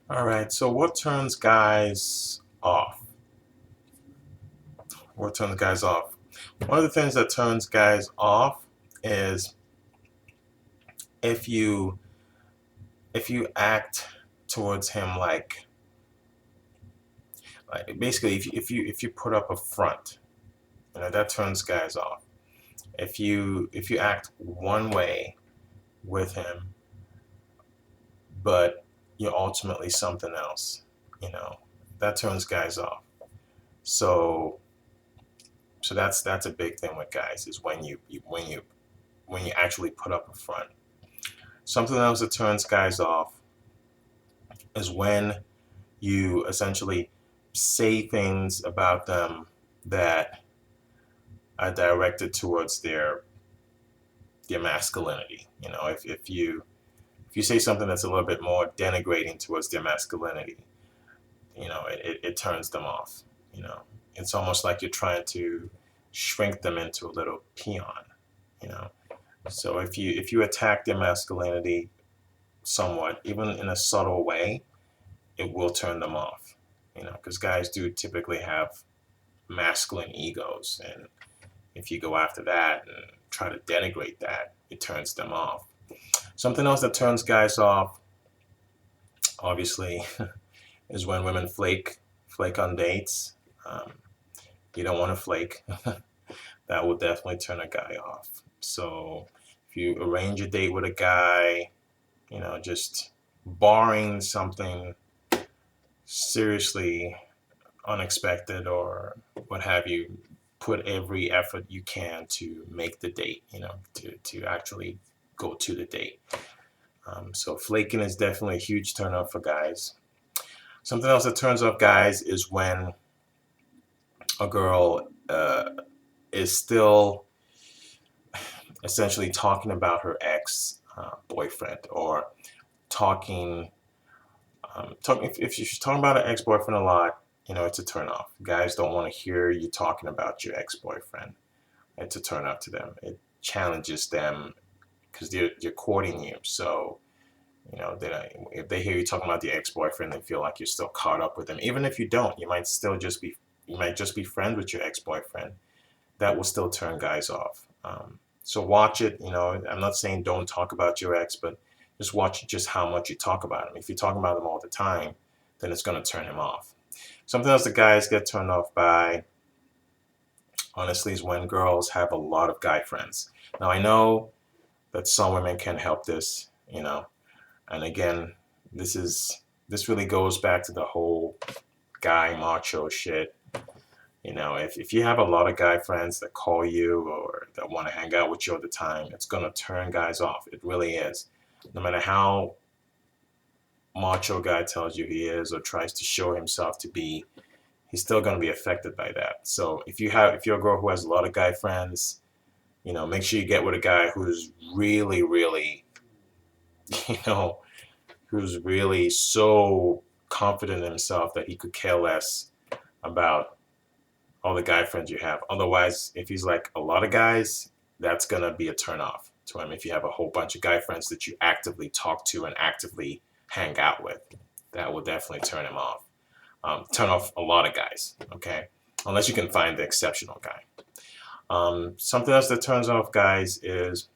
All right, so what turns guys off? What turns guys off? One of the things that turns guys off is if you if you act towards him like basically if you put up a front, that turns guys off. If you act one way with him, but you're ultimately something else, you know, that turns guys off. So that's a big thing with guys is when you actually put up a front. Something else that turns guys off is when you essentially say things about them that are directed towards their masculinity. If you say something that's a little bit more denigrating towards their masculinity, it turns them off. You know, it's almost like you're trying to shrink them into a little peon. You know, so if you attack their masculinity somewhat, even in a subtle way, it will turn them off. Because guys do typically have masculine egos, and if you go after that and try to denigrate that, it turns them off. Something else that turns guys off, obviously, is when women flake on dates. Um, you don't want to flake. That will definitely turn a guy off. So if you arrange a date with a guy, just barring something seriously unexpected or what have you, put every effort you can to make the date, to actually go to the date. So flaking is definitely a huge turn off for guys. Something else that turns off guys is when a girl is still essentially talking about her ex boyfriend, or talking if she's talking about her ex boyfriend a lot, it's a turn off. Guys don't want to hear you talking about your ex boyfriend. It's a turn off to them. It challenges them because they're courting you. So if they hear you talking about the ex boyfriend, they feel like you're still caught up with them. Even if you don't, you might just be friends with your ex boyfriend. That will still turn guys off. So watch it. I'm not saying don't talk about your ex, but just watch just how much you talk about him. If you're talking about him all the time, then it's going to turn him off. Something else that guys get turned off by, honestly, is when girls have a lot of guy friends. Now, I know that some women can help this, and again, this really goes back to the whole guy macho shit. If you have a lot of guy friends that call you or that want to hang out with you all the time, it's going to turn guys off. It really is. No matter how macho guy tells you he is or tries to show himself to be, he's still going to be affected by that. So if you're a girl who has a lot of guy friends, make sure you get with a guy who's really, really, you know, who's really so confident in himself that he could care less about all the guy friends you have. Otherwise, if he's like a lot of guys, that's gonna be a turn off to him. If you have a whole bunch of guy friends that you actively talk to and actively hang out with, that will definitely turn him off. Turn off a lot of guys, okay? Unless you can find the exceptional guy. Something else that turns off guys is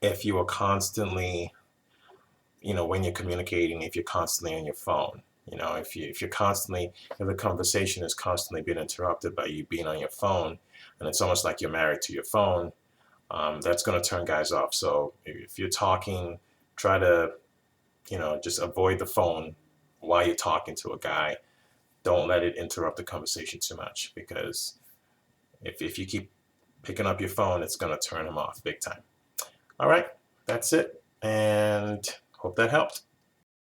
if you are constantly, when you're communicating, if you're constantly on your phone. If the conversation is constantly being interrupted by you being on your phone, and it's almost like you're married to your phone, that's going to turn guys off. So if you're talking, try to, just avoid the phone while you're talking to a guy. Don't let it interrupt the conversation too much, because if you keep picking up your phone, it's going to turn him off big time. All right, that's it, and hope that helped.